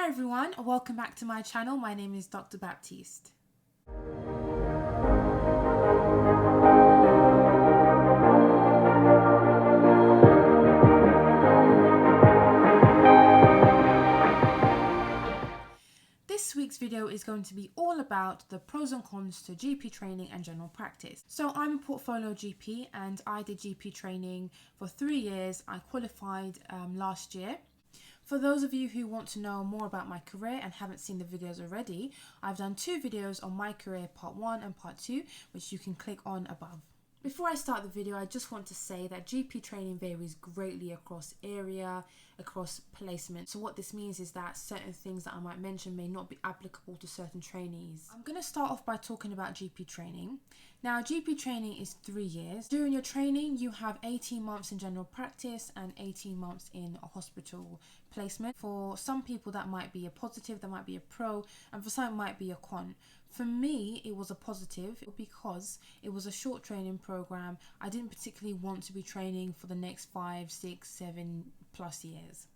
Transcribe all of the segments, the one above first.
Hi everyone, welcome back to my channel. My name is Dr. Baptiste. This week's video is going to be all about the pros and cons to GP training and general practice. So I'm a portfolio GP and I did GP training for 3 years. I qualified last year. For those of you who want to know more about my career and haven't seen the videos already, I've done 2 videos on my career, part 1 and part 2, which you can click on above. Before I start the video, I just want to say that GP training varies greatly across area, across placement. So what this means is that certain things that I might mention may not be applicable to certain trainees. I'm going to start off by talking about GP training. Now, GP training is 3 years. During your training, you have 18 months in general practice and 18 months in a hospital placement. For some people, that might be a positive, that might be a pro, and for some, it might be a con. For me, it was a positive because it was a short training program. I didn't particularly want to be training for the next 5, 6, 7 plus years.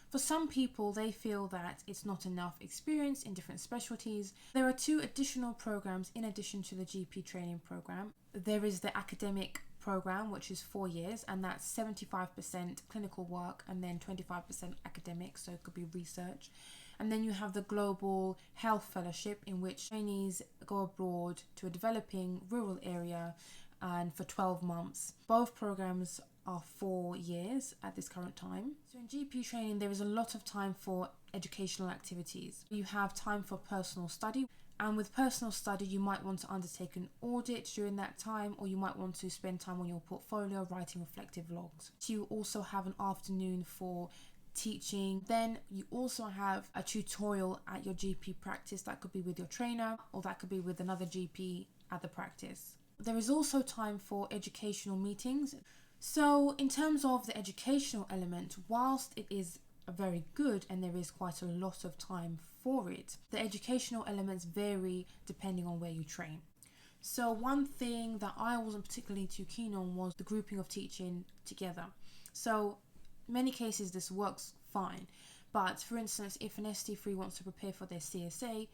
For some people, they feel that it's not enough experience in different specialties. There are 2 additional programs in addition to the GP training program. There is the academic program, which is 4 years, and that's 75% clinical work and then 25% academic, so it could be research. And then you have the Global Health Fellowship, in which trainees go abroad to a developing rural area and for 12 months. Both programs are 4 years at this current time. So in GP training, there is a lot of time for educational activities. You have time for personal study. And with personal study, you might want to undertake an audit during that time, or you might want to spend time on your portfolio writing reflective logs. So you also have an afternoon for teaching. Then you also have a tutorial at your GP practice. That could be with your trainer, or that could be with another GP at the practice. There is also time for educational meetings. So in terms of the educational element, whilst it is very good and there is quite a lot of time for it, the educational elements vary depending on where you train. So one thing that I wasn't particularly too keen on was the grouping of teaching together. So in many cases this works fine, but for instance, if an ST3 wants to prepare for their CSA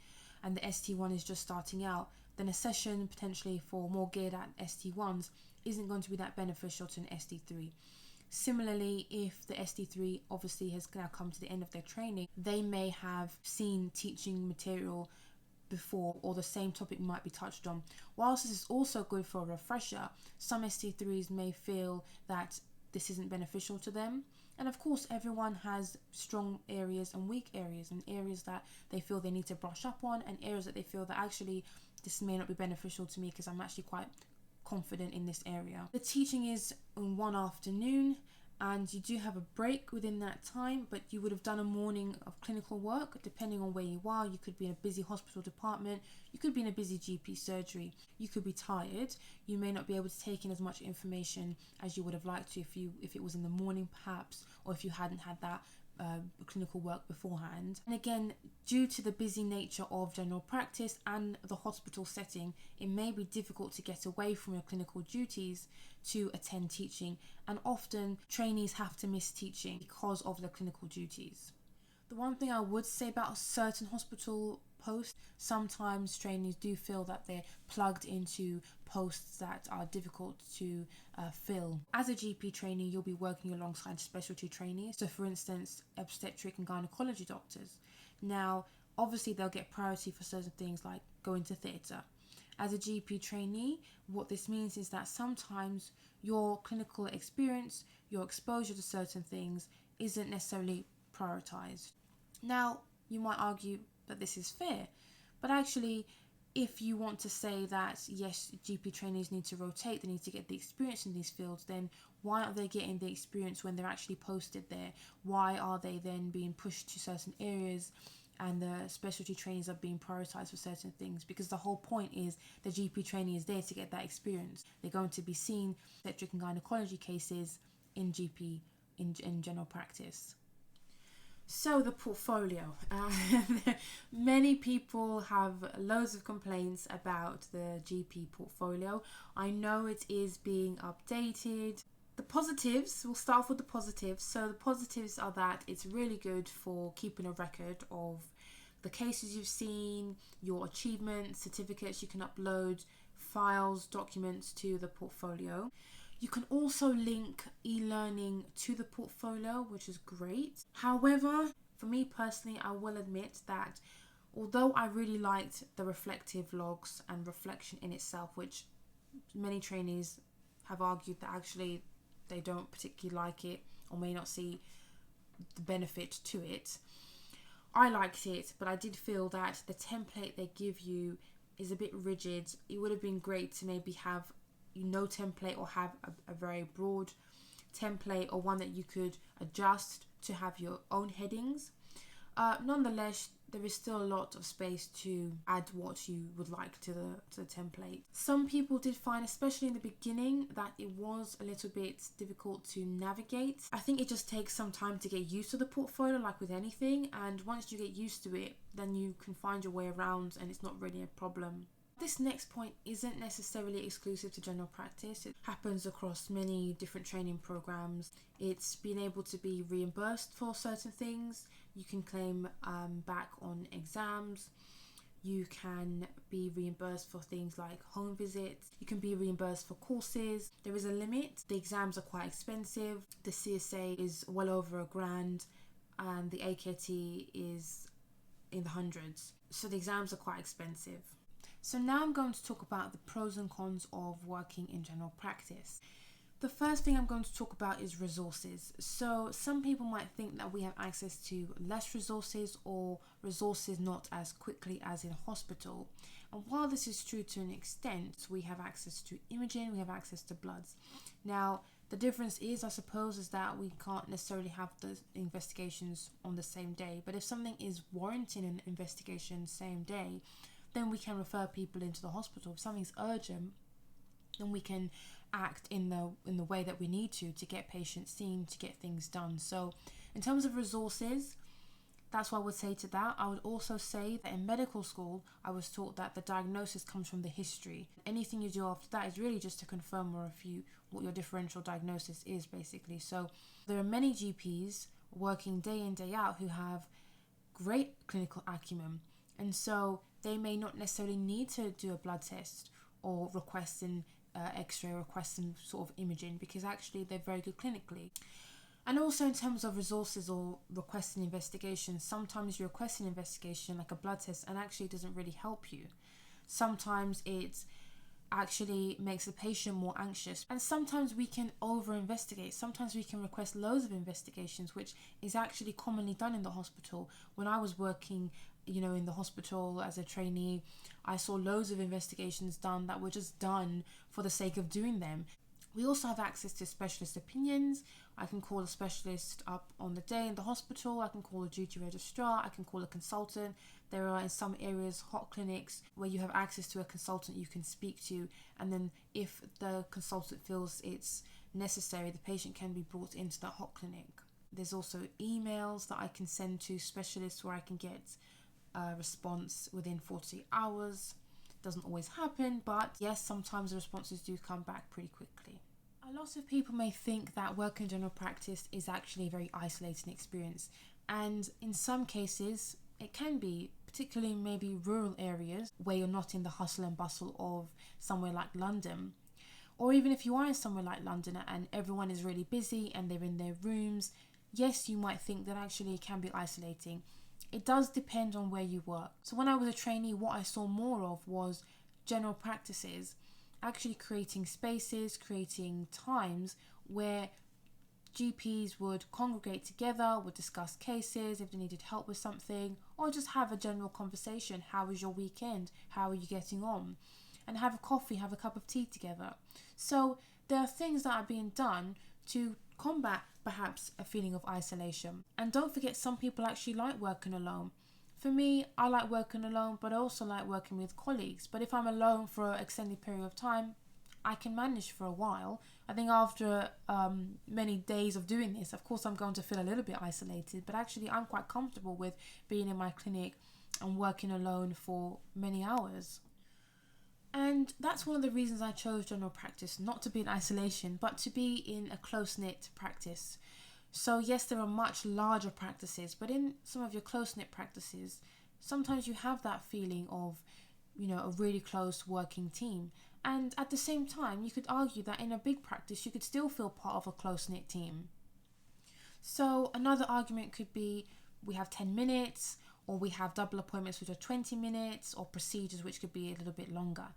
and the ST1 is just starting out, then a session potentially for more geared at ST1s isn't going to be that beneficial to an ST3. Similarly, if the ST3 obviously has now come to the end of their training, they may have seen teaching material before, or the same topic might be touched on. Whilst this is also good for a refresher, some ST3s may feel that this isn't beneficial to them. And of course, everyone has strong areas and weak areas, and areas that they feel they need to brush up on, and areas that they feel that actually this may not be beneficial to me because I'm actually quite confident in this area. The teaching is in one afternoon, and you do have a break within that time, but you would have done a morning of clinical work depending on where you are. You could be in a busy hospital department, you could be in a busy GP surgery, you could be tired, you may not be able to take in as much information as you would have liked to if it was in the morning perhaps, or if you hadn't had that clinical work beforehand. And again, due to the busy nature of general practice and the hospital setting, it may be difficult to get away from your clinical duties to attend teaching, and often trainees have to miss teaching because of their clinical duties. The one thing I would say about a certain hospital post, sometimes trainees do feel that they're plugged into posts that are difficult to fill. As a GP trainee, you'll be working alongside specialty trainees. So for instance, obstetric and gynecology doctors. Now, obviously they'll get priority for certain things like going to theatre. As a GP trainee, what this means is that sometimes your clinical experience, your exposure to certain things isn't necessarily prioritised. Now, you might argue that this is fair, but actually, if you want to say that yes, GP trainees need to rotate, they need to get the experience in these fields, then why aren't they getting the experience when they're actually posted there? Why are they then being pushed to certain areas and the specialty trainees are being prioritised for certain things? Because the whole point is the GP trainee is there to get that experience. They're going to be seeing obstetric and gynecology cases in GP, in general practice. So the portfolio. Many people have loads of complaints about the GP portfolio. I know it is being updated. The positives, we'll start off with the positives. So the positives are that it's really good for keeping a record of the cases you've seen, your achievements, certificates you can upload, files, documents to the portfolio. You can also link e-learning to the portfolio, which is great. However, for me personally, I will admit that although I really liked the reflective logs and reflection in itself, which many trainees have argued that actually they don't particularly like it or may not see the benefit to it. I liked it, but I did feel that the template they give you is a bit rigid. It would have been great to maybe have no template or have a very broad template or one that you could adjust to have your own headings. Nonetheless, there is still a lot of space to add what you would like to the template. Some people did find, especially in the beginning, that it was a little bit difficult to navigate. I think it just takes some time to get used to the portfolio, like with anything, and once you get used to it, then you can find your way around and it's not really a problem. This next point isn't necessarily exclusive to general practice. It happens across many different training programs. It's being able to be reimbursed for certain things. You can claim back on exams. You can be reimbursed for things like home visits. You can be reimbursed for courses. There is a limit. The exams are quite expensive. The CSA is well over $1,000 and the AKT is in the hundreds. So the exams are quite expensive. So now I'm going to talk about the pros and cons of working in general practice. The first thing I'm going to talk about is resources. So some people might think that we have access to less resources or resources not as quickly as in hospital. And while this is true to an extent, we have access to imaging, we have access to bloods. Now, the difference is, I suppose, is that we can't necessarily have the investigations on the same day. But if something is warranting an investigation same day, then we can refer people into the hospital. If something's urgent, then we can act in the way that we need to get patients seen, to get things done. So in terms of resources, that's what I would say to that. I would also say that in medical school, I was taught that the diagnosis comes from the history. Anything you do after that is really just to confirm or refute what your differential diagnosis is, basically. So there are many GPs working day in, day out who have great clinical acumen. And so they may not necessarily need to do a blood test or request an x-ray, request some sort of imaging, because actually they're very good clinically. And also in terms of resources or requesting investigations, sometimes you request an investigation like a blood test and actually it doesn't really help you. Sometimes it actually makes the patient more anxious, and sometimes we can over-investigate. Sometimes we can request loads of investigations, which is actually commonly done in the hospital. When I was working in the hospital as a trainee, I saw loads of investigations done that were just done for the sake of doing them. We also have access to specialist opinions. I can call a specialist up on the day in the hospital. I can call a duty registrar. I can call a consultant. There are in some areas hot clinics where you have access to a consultant you can speak to, and then if the consultant feels it's necessary, the patient can be brought into that hot clinic. There's also emails that I can send to specialists where I can get a response within 48 hours. Doesn't always happen, but yes, sometimes the responses do come back pretty quickly. A lot of people may think that work in general practice is actually a very isolating experience, and in some cases it can be, particularly maybe rural areas where you're not in the hustle and bustle of somewhere like London. Or even if you are in somewhere like London and everyone is really busy and they're in their rooms, yes, you might think that actually it can be isolating. It does depend on where you work. So when I was a trainee, what I saw more of was general practices actually creating spaces, creating times where GPs would congregate together, would discuss cases if they needed help with something, or just have a general conversation. How was your weekend? How are you getting on? And have a coffee, have a cup of tea together. So there are things that are being done to combat perhaps a feeling of isolation. And don't forget, some people actually like working alone. For me, I like working alone, but I also like working with colleagues. But if I'm alone for an extended period of time, I can manage for a while. I think after many days of doing this, of course I'm going to feel a little bit isolated, but actually I'm quite comfortable with being in my clinic and working alone for many hours. And that's one of the reasons I chose general practice, not to be in isolation, but to be in a close-knit practice. So yes, there are much larger practices, but in some of your close-knit practices, sometimes you have that feeling of, a really close working team. And at the same time, you could argue that in a big practice, you could still feel part of a close-knit team. So another argument could be we have 10 minutes, or we have double appointments which are 20 minutes, or procedures which could be a little bit longer.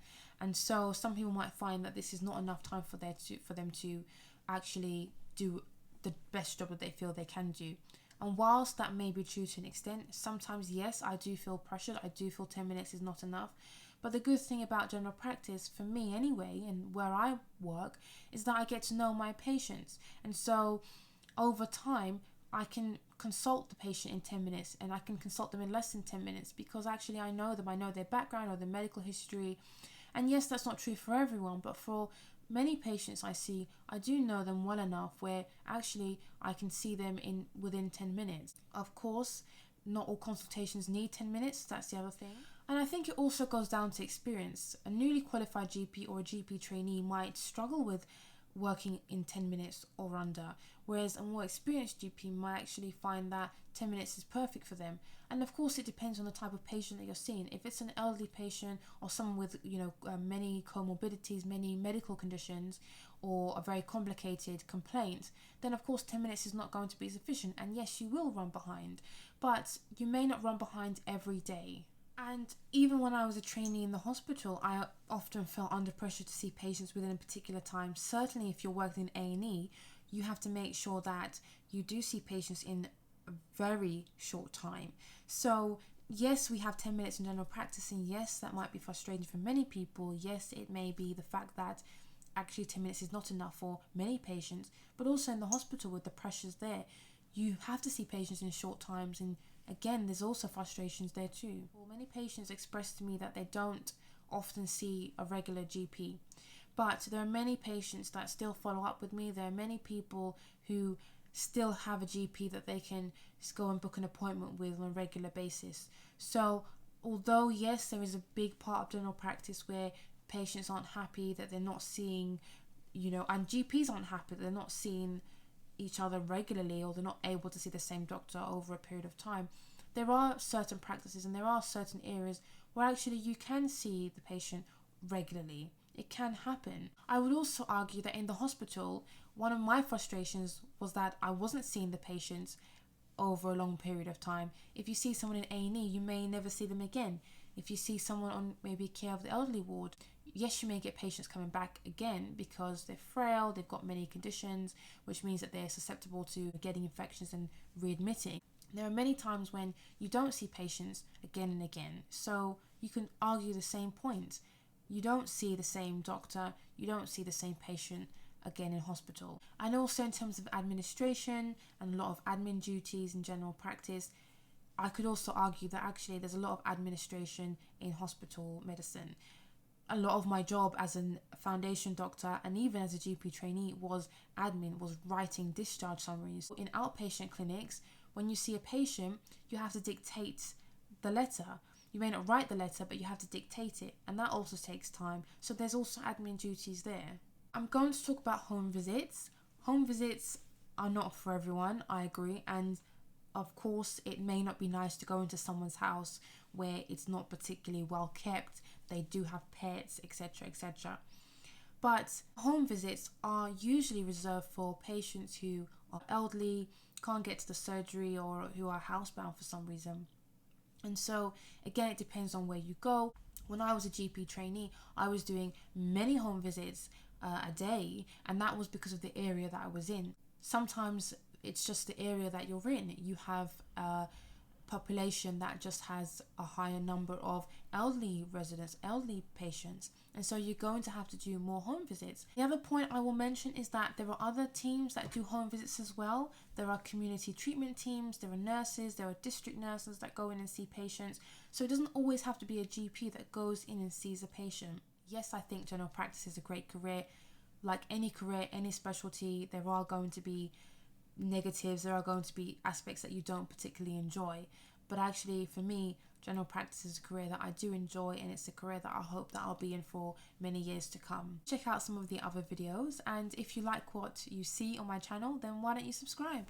And so some people might find that this is not enough time for them to actually do the best job that they feel they can do. And whilst that may be true to an extent, sometimes yes, I do feel pressured. I do feel 10 minutes is not enough. But the good thing about general practice, for me anyway, and where I work, is that I get to know my patients. And so over time, I can consult the patient in 10 minutes, and I can consult them in less than 10 minutes because actually I know them, I know their background or their medical history. And yes, that's not true for everyone, but for many patients I see, I do know them well enough where actually I can see them within 10 minutes. Of course, not all consultations need 10 minutes, that's the other thing. And I think it also goes down to experience. A newly qualified GP or a GP trainee might struggle with working in 10 minutes or under, whereas a more experienced GP might actually find that 10 minutes is perfect for them. And of course it depends on the type of patient that you're seeing. If it's an elderly patient or someone with many comorbidities, many medical conditions, or a very complicated complaint, then of course 10 minutes is not going to be sufficient. And yes, you will run behind, but you may not run behind every day. And even when I was a trainee in the hospital, I often felt under pressure to see patients within a particular time. Certainly if you're working in A&E, you have to make sure that you do see patients in a very short time. So yes, we have 10 minutes in general practice, and yes, that might be frustrating for many people. Yes, it may be the fact that actually 10 minutes is not enough for many patients, but also in the hospital with the pressures there, you have to see patients in short times, and again, there's also frustrations there too. Well, many patients express to me that they don't often see a regular GP, but there are many patients that still follow up with me. There are many people who still have a GP that they can just go and book an appointment with on a regular basis. So although yes, there is a big part of general practice where patients aren't happy that they're not seeing, and GPs aren't happy that they're not seeing each other regularly, or they're not able to see the same doctor over a period of time, there are certain practices and there are certain areas where actually you can see the patient regularly. It can happen. I would also argue that in the hospital, one of my frustrations was that I wasn't seeing the patients over a long period of time. If you see someone in A&E, you may never see them again. If you see someone on maybe care of the elderly ward, yes, you may get patients coming back again because they're frail, they've got many conditions, which means that they're susceptible to getting infections and readmitting. There are many times when you don't see patients again and again. So you can argue the same point. You don't see the same doctor, you don't see the same patient again in hospital. And also in terms of administration and a lot of admin duties in general practice, I could also argue that actually there's a lot of administration in hospital medicine. A lot of my job as a foundation doctor and even as a GP trainee was admin, was writing discharge summaries. In outpatient clinics, when you see a patient, you have to dictate the letter. You may not write the letter, but you have to dictate it, and that also takes time. So there's also admin duties there. I'm going to talk about home visits. Home visits are not for everyone, I agree, and of course it may not be nice to go into someone's house where it's not particularly well kept, they do have pets, etc, etc. But home visits are usually reserved for patients who are elderly, can't get to the surgery, or who are housebound for some reason. And so again, it depends on where you go. When I was a GP trainee, I was doing many home visits a day, and that was because of the area that I was in. Sometimes it's just the area that you're in. You have a population that just has a higher number of elderly residents, elderly patients, and so you're going to have to do more home visits. The other point I will mention is that there are other teams that do home visits as well. There are community treatment teams, there are nurses, there are district nurses that go in and see patients. So it doesn't always have to be a GP that goes in and sees a patient. Yes, I think general practice is a great career. Like any career, any specialty, there are going to be negatives, there are going to be aspects that you don't particularly enjoy. But actually, for me, general practice is a career that I do enjoy, and it's a career that I hope that I'll be in for many years to come. Check out some of the other videos, and if you like what you see on my channel, then why don't you subscribe?